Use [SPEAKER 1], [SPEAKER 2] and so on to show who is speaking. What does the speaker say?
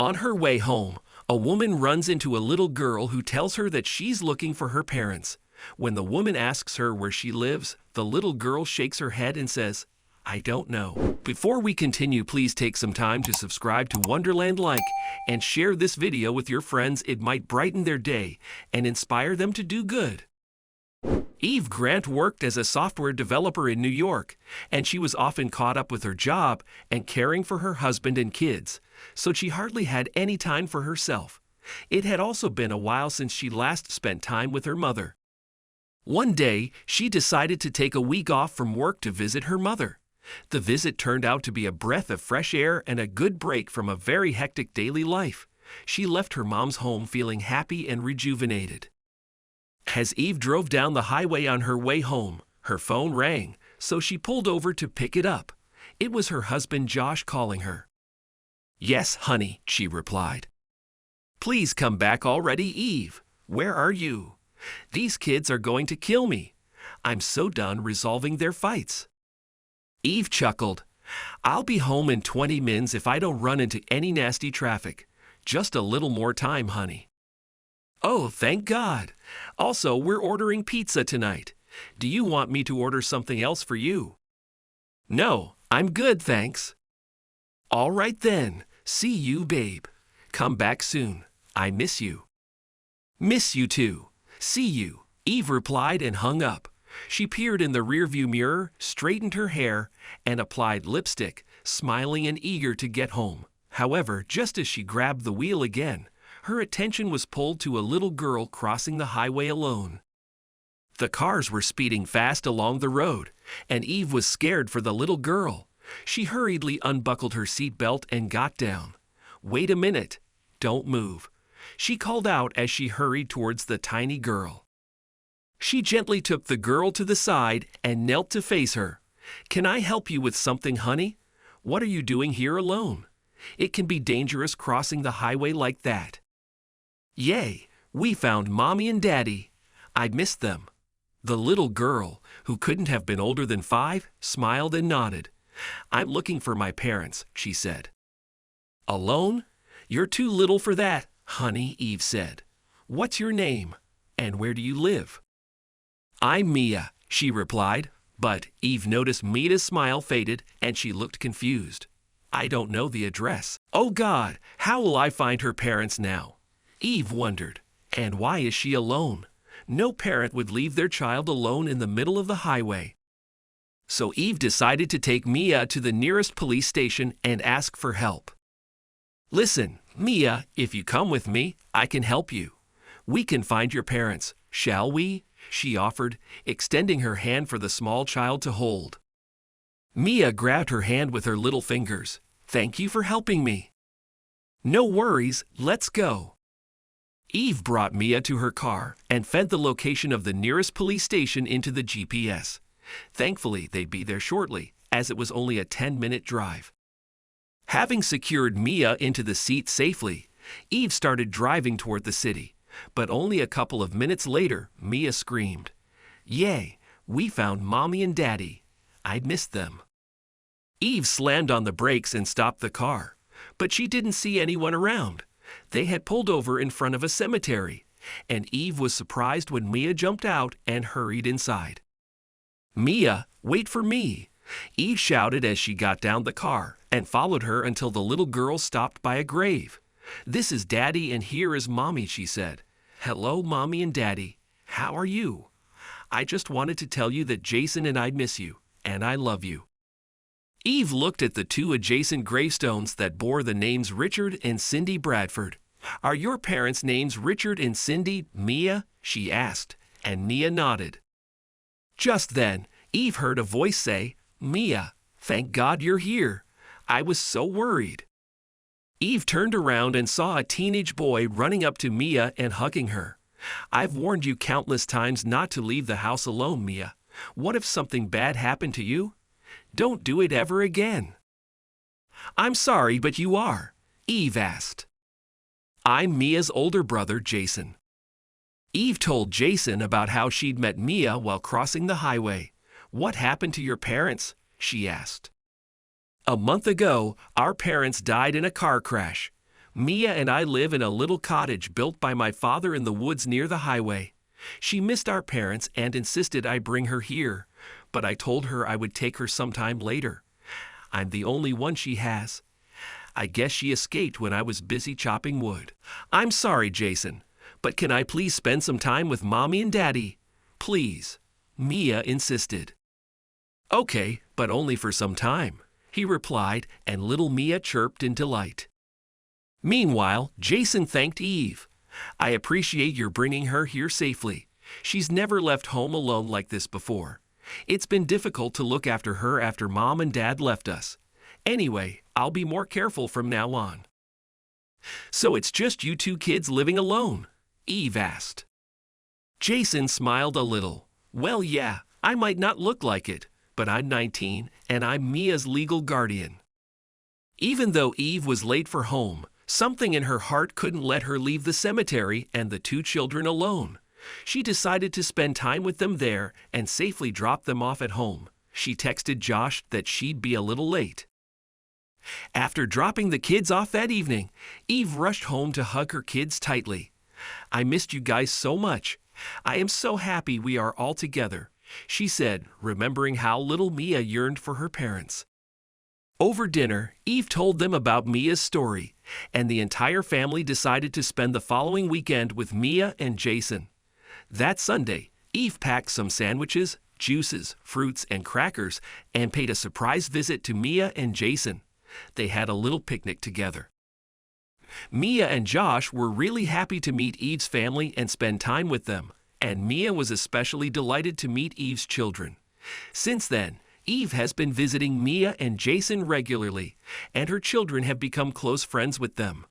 [SPEAKER 1] On her way home, a woman runs into a little girl who tells her that she's looking for her parents. When the woman asks her where she lives, the little girl shakes her head and says, "I don't know." Before we continue, please take some time to subscribe to Wonderland, like, and share this video with your friends. It might brighten their day and inspire them to do good. Eve Grant worked as a software developer in New York, and she was often caught up with her job and caring for her husband and kids, so she hardly had any time for herself. It had also been a while since she last spent time with her mother. One day, she decided to take a week off from work to visit her mother. The visit turned out to be a breath of fresh air and a good break from a very hectic daily life. She left her mom's home feeling happy and rejuvenated. As Eve drove down the highway on her way home, her phone rang, so she pulled over to pick it up. It was her husband Josh calling her. "Yes, honey," she replied. "Please come back already, Eve. Where are you? These kids are going to kill me. I'm so done resolving their fights." Eve chuckled. "I'll be home in 20 minutes if I don't run into any nasty traffic. Just a little more time, honey." "Oh, thank God. Also, we're ordering pizza tonight. Do you want me to order something else for you?" "No, I'm good, thanks." "All right then. See you, babe. Come back soon. I miss you." "Miss you too. See you," Eve replied and hung up. She peered in the rearview mirror, straightened her hair, and applied lipstick, smiling and eager to get home. However, just as she grabbed the wheel again, her attention was pulled to a little girl crossing the highway alone. The cars were speeding fast along the road, and Eve was scared for the little girl. She hurriedly unbuckled her seatbelt and got down. "Wait a minute. Don't move," she called out as she hurried towards the tiny girl. She gently took the girl to the side and knelt to face her. "Can I help you with something, honey? What are you doing here alone? It can be dangerous crossing the highway like that." "Yay, we found Mommy and Daddy. I missed them." The little girl, who couldn't have been older than 5, smiled and nodded. "I'm looking for my parents," she said. "Alone? You're too little for that, honey," Eve said. "What's your name? And where do you live?" "I'm Mia," she replied, but Eve noticed Mia's smile faded and she looked confused. "I don't know the address. Oh God, how will I find her parents now?" Eve wondered. And why is she alone? No parent would leave their child alone in the middle of the highway. So Eve decided to take Mia to the nearest police station and ask for help. "Listen, Mia, if you come with me, I can help you. We can find your parents, shall we?" she offered, extending her hand for the small child to hold. Mia grabbed her hand with her little fingers. "Thank you for helping me." "No worries, let's go." Eve brought Mia to her car and fed the location of the nearest police station into the GPS. Thankfully, they'd be there shortly, as it was only a 10-minute drive. Having secured Mia into the seat safely, Eve started driving toward the city. But only a couple of minutes later, Mia screamed, "Yay, we found Mommy and Daddy. I missed them." Eve slammed on the brakes and stopped the car, but she didn't see anyone around. They had pulled over in front of a cemetery, and Eve was surprised when Mia jumped out and hurried inside. "Mia, wait for me!" Eve shouted as she got down the car and followed her until the little girl stopped by a grave. "This is Daddy and here is Mommy," she said. "Hello, Mommy and Daddy. How are you? I just wanted to tell you that Jason and I miss you, and I love you." Eve looked at the 2 adjacent gravestones that bore the names Richard and Cindy Bradford. "Are your parents' names Richard and Cindy, Mia?" she asked, and Mia nodded. Just then, Eve heard a voice say, "Mia, thank God you're here. I was so worried." Eve turned around and saw a teenage boy running up to Mia and hugging her. "I've warned you countless times not to leave the house alone, Mia. What if something bad happened to you? Don't do it ever again." "I'm sorry, but you are?" Eve asked. "I'm Mia's older brother, Jason." Eve told Jason about how she'd met Mia while crossing the highway. "What happened to your parents?" she asked. "A month ago, our parents died in a car crash. Mia and I live in a little cottage built by my father in the woods near the highway. She missed our parents and insisted I bring her here, but I told her I would take her sometime later. I'm the only one she has. I guess she escaped when I was busy chopping wood. I'm sorry, Jason, but can I please spend some time with Mommy and Daddy? Please, Mia insisted. Okay, but only for some time, he replied, and little Mia chirped in delight. Meanwhile, Jason thanked Eve. I appreciate your bringing her here safely. She's never left home alone like this before. It's been difficult to look after her after Mom and Dad left us. Anyway, I'll be more careful from now on. So it's just you two kids living alone? Eve asked. Jason smiled a little. Well, yeah, I might not look like it, but I'm 19 and I'm Mia's legal guardian. Even though Eve was late for home, something in her heart couldn't let her leave the cemetery and the two children alone. She decided to spend time with them there and safely drop them off at home. She texted Josh that she'd be a little late. After dropping the kids off that evening, Eve rushed home to hug her kids tightly. I missed you guys so much. I am so happy we are all together, she said, remembering how little Mia yearned for her parents. Over dinner, Eve told them about Mia's story, and the entire family decided to spend the following weekend with Mia and Jason. That Sunday, Eve packed some sandwiches, juices, fruits, and crackers and paid a surprise visit to Mia and Jason. They had a little picnic together. Mia and Josh were really happy to meet Eve's family and spend time with them, and Mia was especially delighted to meet Eve's children. Since then, Eve has been visiting Mia and Jason regularly, and her children have become close friends with them.